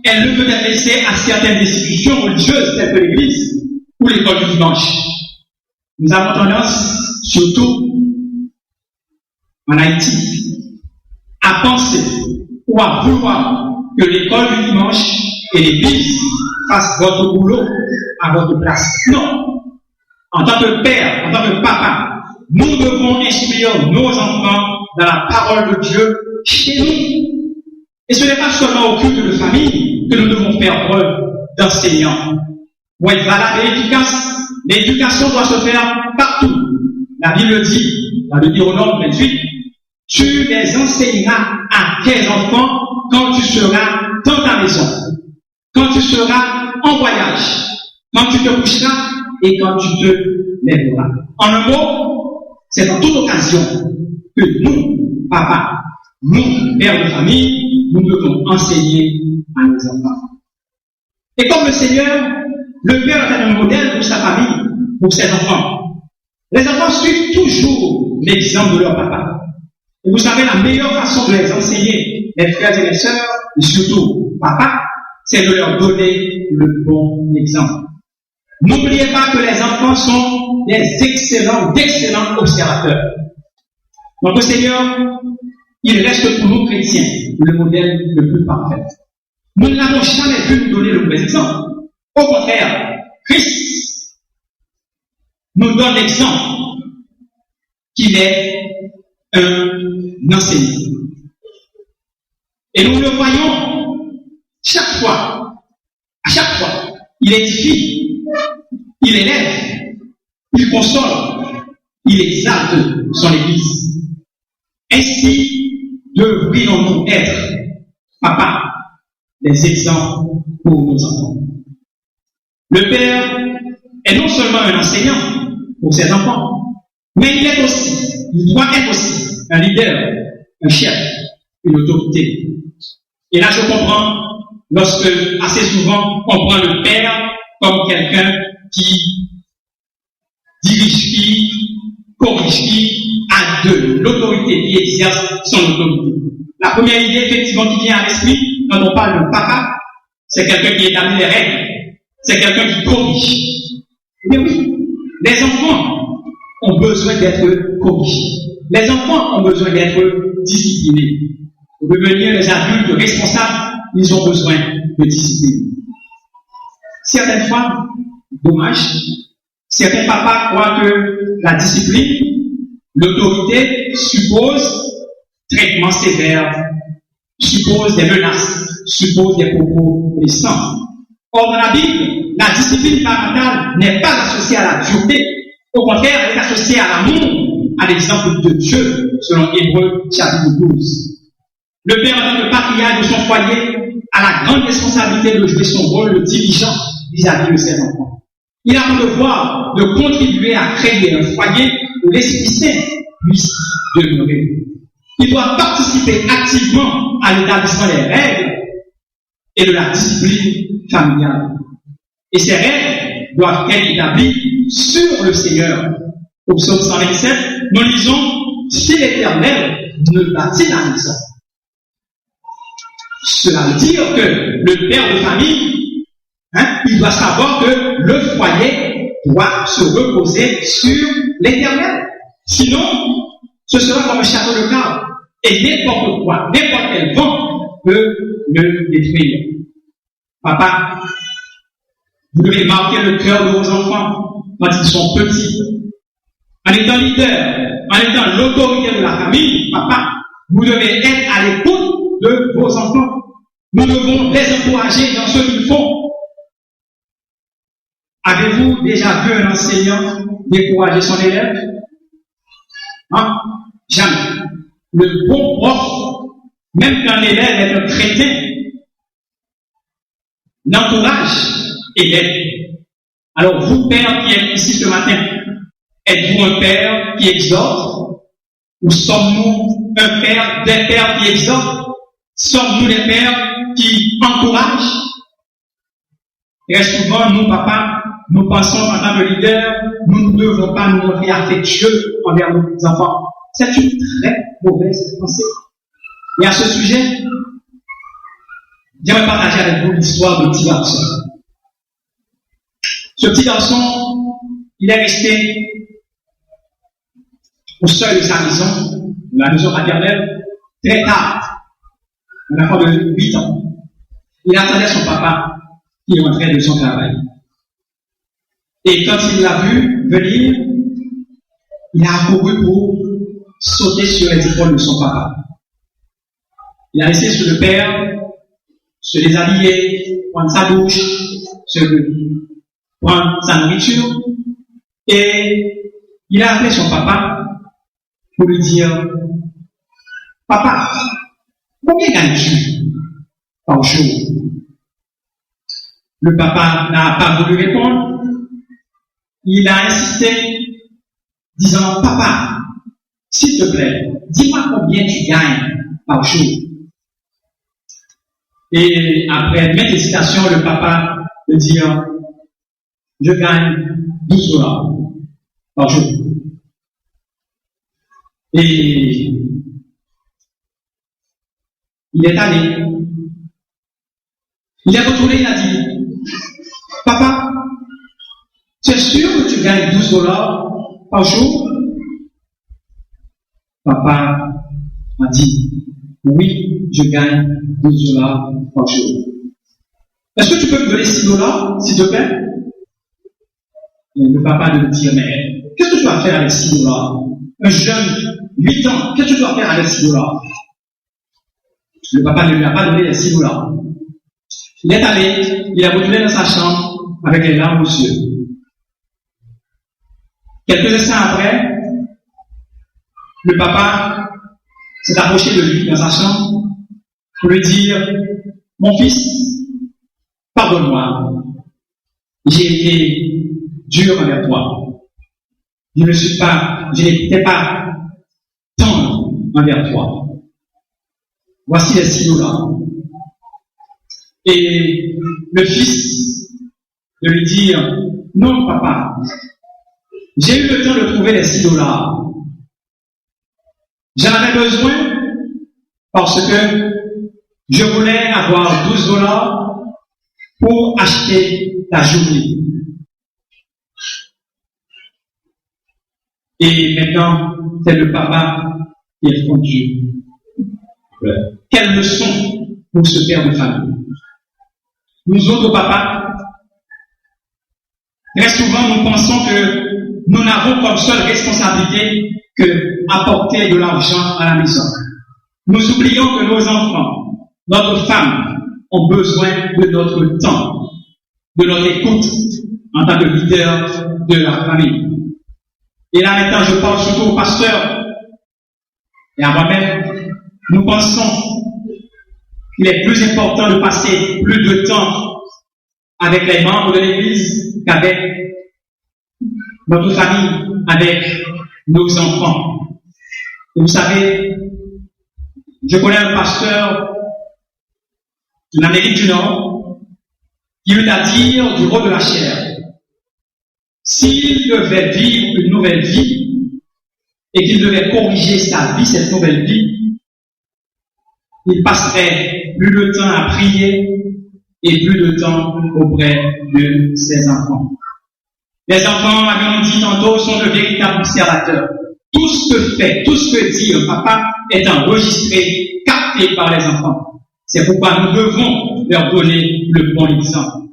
elle ne peut être laissée à certaines institutions religieuses telles que l'Église ou l'école du dimanche. Nous avons tendance, surtout en Haïti, à penser ou à vouloir que l'école du dimanche et l'Église fassent votre boulot à votre place. Non. En tant que père, en tant que papa, nous devons instruire nos enfants dans la parole de Dieu chez nous. Et ce n'est pas seulement au culte de famille que nous devons faire preuve d'enseignants. Pour être valable et efficace, l'éducation doit se faire partout. La Bible dit, dans le Deutéronome 28, tu les enseigneras à tes enfants quand tu seras dans ta maison, quand tu seras en voyage, quand tu te coucheras et quand tu te lèveras. En un mot, c'est en toute occasion que nous, papa, nous, pères de famille, nous devons enseigner à nos enfants. Et comme le Seigneur, le Père est un modèle pour sa famille, pour ses enfants. Les enfants suivent toujours l'exemple de leur papa. Et vous savez, la meilleure façon de les enseigner, les frères et les sœurs, et surtout papa, c'est de leur donner le bon exemple. N'oubliez pas que les enfants sont d'excellents observateurs. Notre Seigneur, il reste pour nous chrétiens le modèle le plus parfait. Nous n'avons jamais vu nous donner le mauvais exemple. Au contraire, Christ nous donne l'exemple qu'il est un enseignant. Et nous le voyons chaque fois, à chaque fois, il édifie, il élève, il console, il exalte son Église. Ainsi devrions-nous être, papa, des exemples pour nos enfants. Le Père est non seulement un enseignant pour ses enfants, mais il doit être aussi un leader, un chef, une autorité. Et là, je comprends lorsque, assez souvent, on prend le Père comme quelqu'un qui dirige qui, corrige qui, a de l'autorité, qui exerce son autorité. La première idée, effectivement, qui vient à l'esprit, quand on parle de papa, c'est quelqu'un qui établit les règles, c'est quelqu'un qui corrige. Mais oui, les enfants ont besoin d'être corrigés. Les enfants ont besoin d'être disciplinés. Pour devenir les adultes responsables, ils ont besoin de discipline. Certaines fois, dommage, certains papas croient que la discipline, l'autorité suppose traitement sévère, suppose des menaces, suppose des propos blessants. Or, dans la Bible, la discipline parentale n'est pas associée à la dureté. Au contraire, elle est associée à l'amour, à l'exemple de Dieu, selon Hébreux chapitre 12. Le père, en tant que patriarche de son foyer, a la grande responsabilité de jouer son rôle de dirigeant vis-à-vis de ses enfants. Il a le devoir de contribuer à créer un foyer où l'Esprit Saint puisse demeurer. Il doit participer activement à l'établissement des règles et de la discipline familiale. Et ces règles doivent être établies sur le Seigneur. Au psaume 127, nous lisons « Si l'Éternel ne bâtit la maison ». Cela veut dire que le père de famille, il doit savoir que le foyer doit se reposer sur l'Éternel. Sinon, ce sera comme un château de cartes. Et n'importe quoi, n'importe quel vent peut le détruire. Papa, vous devez marquer le cœur de vos enfants quand ils sont petits. En étant leader, en étant l'autorité de la famille, papa, vous devez être à l'écoute de vos enfants. Nous devons les encourager dans ce qu'ils font. Avez-vous déjà vu un enseignant décourager son élève? Jamais. Le bon prof, même quand l'élève est un chrétien, l'encourage et l'aide. Alors vous, père qui êtes ici ce matin, êtes-vous un père qui exhorte? Ou sommes-nous un père, des pères qui exhortent? Sommes-nous des pères qui encouragent? Très souvent, nous, papa, nous pensons en tant que leader, nous ne devons pas nous montrer affectueux envers nos enfants. C'est une très mauvaise pensée. Et à ce sujet, J'aimerais partager avec vous l'histoire d'un petit garçon. Ce petit garçon, il est resté au seuil de sa maison, la maison maternelle, très tard, un enfant de 8 ans. Il attendait son papa qui rentrait de son travail. Et quand il l'a vu venir, il a accouru pour sauter sur les épaules de son papa. Il a laissé sur le père, se déshabiller, prendre sa douche, prendre sa nourriture, et il a appelé son papa pour lui dire, papa, combien gagnes-tu par jour? Le papa n'a pas voulu répondre. Il a insisté, disant, papa, s'il te plaît, dis-moi combien tu gagnes par jour. Et après maintes hésitations, le papa me dit, je gagne 12 dollars par jour. Et il est allé. Il est retourné, il a dit, papa, tu es sûr que tu gagnes 12 dollars par jour? Papa a dit, oui, je gagne 12 dollars par jour. Est-ce que tu peux me donner 6 dollars, s'il te plaît? Et le papa de lui dire, mais qu'est-ce que tu vas faire avec 6 dollars? Un jeune, 8 ans, qu'est-ce que tu vas faire avec 6 dollars? Le papa ne lui a pas donné les 6 dollars. Il est allé, il est retourné dans sa chambre avec les larmes aux yeux. Quelques instants après, le papa s'est approché de lui dans sa chambre pour lui dire, mon fils, pardonne-moi, j'ai été dur envers toi. Je n'étais pas tendre envers toi. Voici les 6 dollars. Et le fils de lui dire, non papa, j'ai eu le temps de trouver les 6 dollars. J'en avais besoin parce que je voulais avoir 12 dollars pour acheter ta journée. Et maintenant, c'est le papa qui est fondu. Quelle leçon pour ce père de famille. Nous autres papas, très souvent nous pensons que nous n'avons comme seule responsabilité que apporter de l'argent à la maison. Nous oublions que nos enfants, notre femme, ont besoin de notre temps, de notre écoute en tant que leader de la famille. Et là maintenant, je parle surtout aux pasteurs et à moi-même. Nous pensons qu'il est plus important de passer plus de temps avec les membres de l'Église qu'avec notre famille, avec nos enfants. Et vous savez, je connais un pasteur de l'Amérique du Nord qui eut à dire du rôle de la chair. S'il devait vivre une nouvelle vie et qu'il devait corriger sa vie, cette nouvelle vie, il passerait plus de temps à prier et plus de temps auprès de ses enfants. Les enfants, comme on dit tantôt, sont de véritables observateurs. Tout ce que fait, tout ce que dit le papa est enregistré, capté par les enfants. C'est pourquoi nous devons leur donner le bon exemple.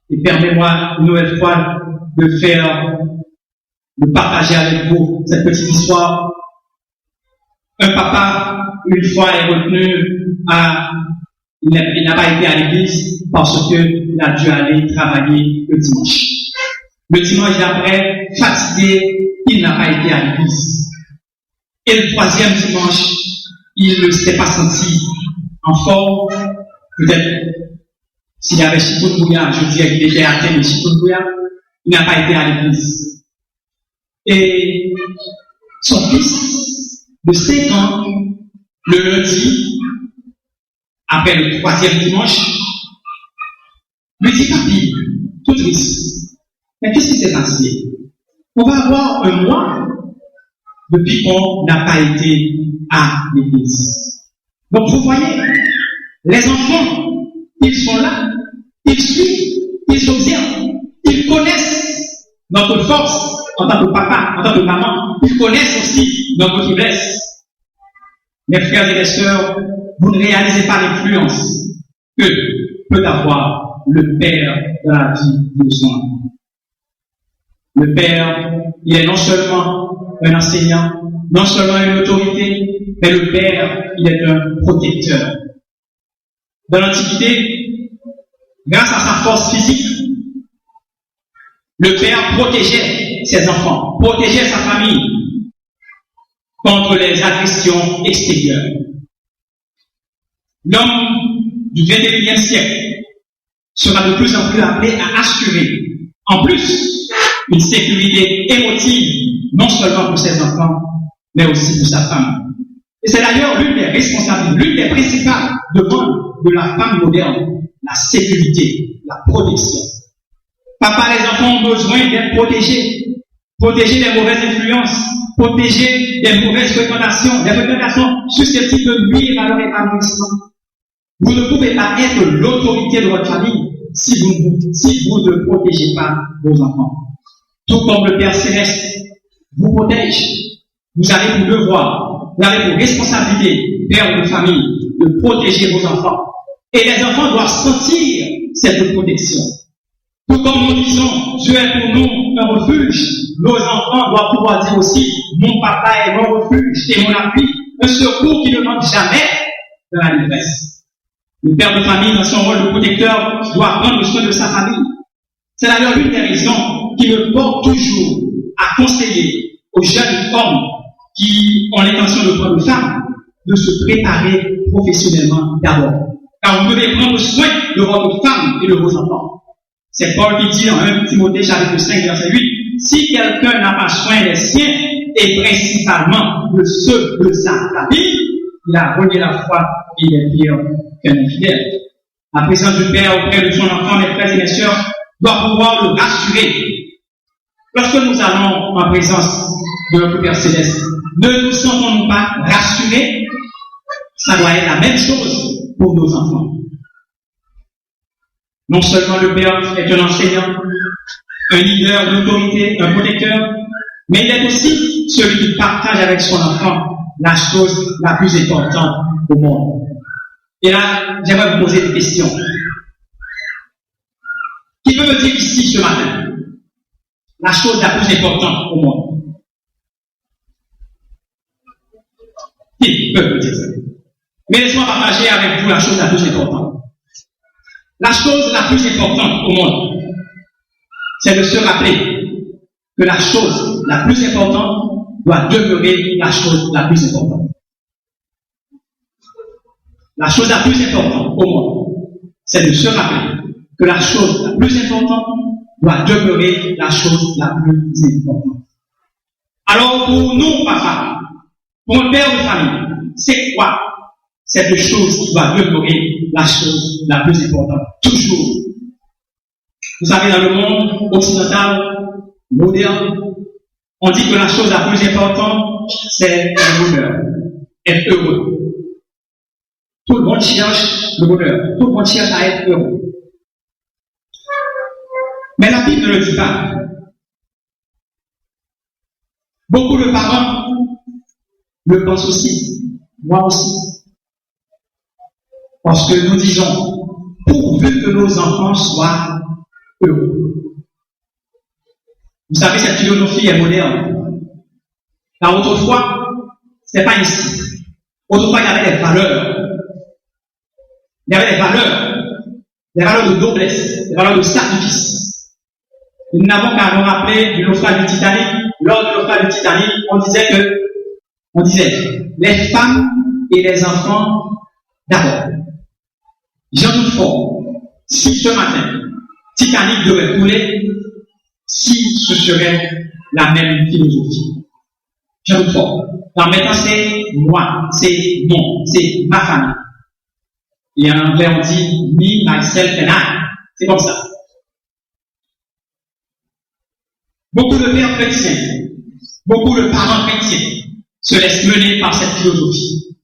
Et permettez-moi une nouvelle fois de partager avec vous cette petite histoire. Un papa, une fois, est retenu il n'a pas été à l'église parce qu'il a dû aller travailler le dimanche. Le dimanche d'après, fatigué, il n'a pas été à l'église. Et le troisième dimanche, il ne s'est pas senti en forme. Peut-être, s'il y avait chikungunya, je dirais qu'il était atteint de chikungunya, il n'a pas été à l'église. Et son fils de 5 ans, le lundi, après le troisième dimanche, lui dit, papi, tout triste, mais qu'est-ce qui s'est passé? On va avoir un mois depuis qu'on n'a pas été à l'église. Donc vous voyez, Les enfants, ils sont là, ils suivent, ils observent, ils connaissent notre force en tant que papa, en tant que maman, ils connaissent aussi notre faiblesse. Mes frères et mes sœurs, vous ne réalisez pas l'influence que peut avoir le père dans la vie de son enfant. Le père, il est non seulement un enseignant, non seulement une autorité, mais le père, il est un protecteur. Dans l'Antiquité, grâce à sa force physique, le père protégeait ses enfants, protégeait sa famille contre les agressions extérieures. L'homme du XXIe siècle sera de plus en plus appelé à assurer, en plus, une sécurité émotive, non seulement pour ses enfants, mais aussi pour sa femme. Et c'est d'ailleurs l'une des responsabilités, l'une des principales demandes de la femme moderne, la sécurité, la protection. Papa, les enfants ont besoin d'être protégés, protégés des mauvaises influences, protégés des mauvaises fréquentations, des fréquentations susceptibles de nuire à leur épanouissement. Vous ne pouvez pas être l'autorité de votre famille si vous ne protégez pas vos enfants. Tout comme le Père Céleste vous protège, vous avez pour devoir, vous avez pour responsabilité, père de famille, de protéger vos enfants. Et les enfants doivent sentir cette protection. Tout comme nous disons, Dieu est pour nous un refuge, nos enfants doivent pouvoir dire aussi, mon papa est mon refuge et mon appui, un secours qui ne manque jamais dans la détresse. Le père de famille, dans son rôle de protecteur, doit prendre soin de sa famille. C'est d'ailleurs l'une des raisons qui me porte toujours à conseiller aux jeunes hommes qui ont l'intention de prendre une femme, de se préparer professionnellement d'abord. Car vous devez prendre soin de votre femme et de vos enfants. C'est Paul qui dit en 1 Timothée chapitre 5, verset 8, si quelqu'un n'a pas soin des siens, et principalement de ceux de sa famille, il a renié la foi et il est pire qu'un infidèle. La présence du Père auprès de son enfant, mes frères et mes sœurs, doit pouvoir le rassurer. Lorsque nous allons en présence de notre Père Céleste, ne nous sentons-nous pas rassurés? Ça doit être la même chose pour nos enfants. Non seulement le Père est un enseignant, un leader d'autorité, un protecteur, mais il est aussi celui qui partage avec son enfant la chose la plus importante au monde. Et là, j'aimerais vous poser des questions. Qui peut me dire ici ce matin la chose la plus importante au monde? Qui peut me dire ça? Mais laissez-moi partager avec vous la chose la plus importante. La chose la plus importante au monde, c'est de se rappeler que la chose la plus importante doit demeurer la chose la plus importante. La chose la plus importante au monde, c'est de se rappeler que la chose la plus importante doit demeurer la chose la plus importante. Alors pour nous, papa, pour un père de famille, c'est quoi cette chose qui doit demeurer la chose la plus importante? Toujours. Vous savez, dans le monde occidental, moderne, on dit que la chose la plus importante, c'est le bonheur. Être heureux. Tout le monde cherche le bonheur. Tout le monde cherche à être heureux. Mais la Bible ne le dit pas. Beaucoup de parents le pensent aussi. Moi aussi. Parce que nous disons, pourvu que nos enfants soient heureux. Vous savez, cette philosophie est moderne. Car autrefois, ce n'est pas ainsi. Autrefois, il y avait des valeurs. Il y avait des valeurs de noblesse, des valeurs de sacrifice. Et nous n'avons qu'à nous rappeler du naufrage du Titanic. Lors du naufrage du Titanic, on disait, les femmes et les enfants d'abord. J'en doute fort, si ce matin, Titanic devait couler, si ce serait la même philosophie. J'en doute fort. Alors maintenant, c'est moi, c'est mon, c'est ma famille. Et en anglais, on dit me, myself and I. C'est comme ça. Beaucoup de pères chrétiens, beaucoup de parents chrétiens se laissent mener par cette philosophie.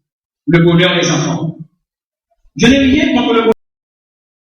Le bonheur des enfants. Je n'ai rien contre le